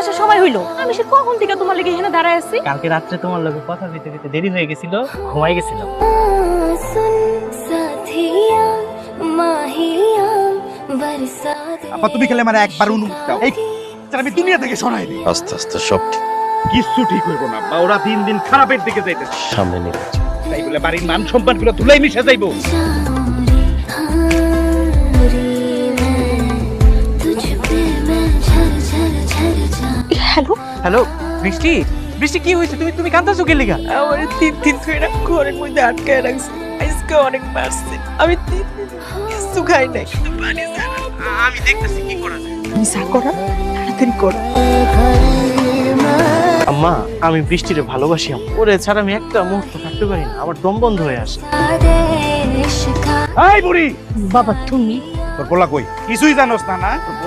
আসার সময় হইলো, আমি সে কখন থেকে তোমার লেগে এখানে দাঁড়ায় আছি। কালকে রাত্রে তোমার লগে কথা কইতে কইতে দেরি হয়ে গেছিল, ঘুমাই গেছিল। আপা তুমি খেলে মানে একবার অনুমতি দাও, এই আমি দুনিয়া থেকে সরাই দিই। আস্তে আস্তে সব ঠিক কিচ্ছু ঠিক হইব না বা ওরা দিন দিন খারাপের দিকে যাইতেছে, সামনে নিয়ে যাচ্ছে। তাই বলে বাড়ির মান সম্মান গুলো ধুলাই মিশে যাইবো। হ্যালো, হ্যালো বৃষ্টি, বৃষ্টি কি হয়েছে? তুমি কাঁদতেছো কে লিগা? আমার 3 দিন ধরে না ঘরের মধ্যে আটকায় রাখছে, আজকে অনেক মারছে। আমি 3 দিন কিছু খাই নাই, শুধু পানি ছাড়া। আমি দেখতেছি কি করা যায়। তুমি যা করো তাড়াতাড়ি করো। আম্মা, আমি বৃষ্টিরে ভালোবাসি। ওরে ছাড়া আমি একটা মুহূর্ত থাকতে পারি না, আমার দম বন্ধ হয়ে আসে। এই বুড়ি, বাবা তুমি তোর পোলা কই? কিছুই জানোস না না?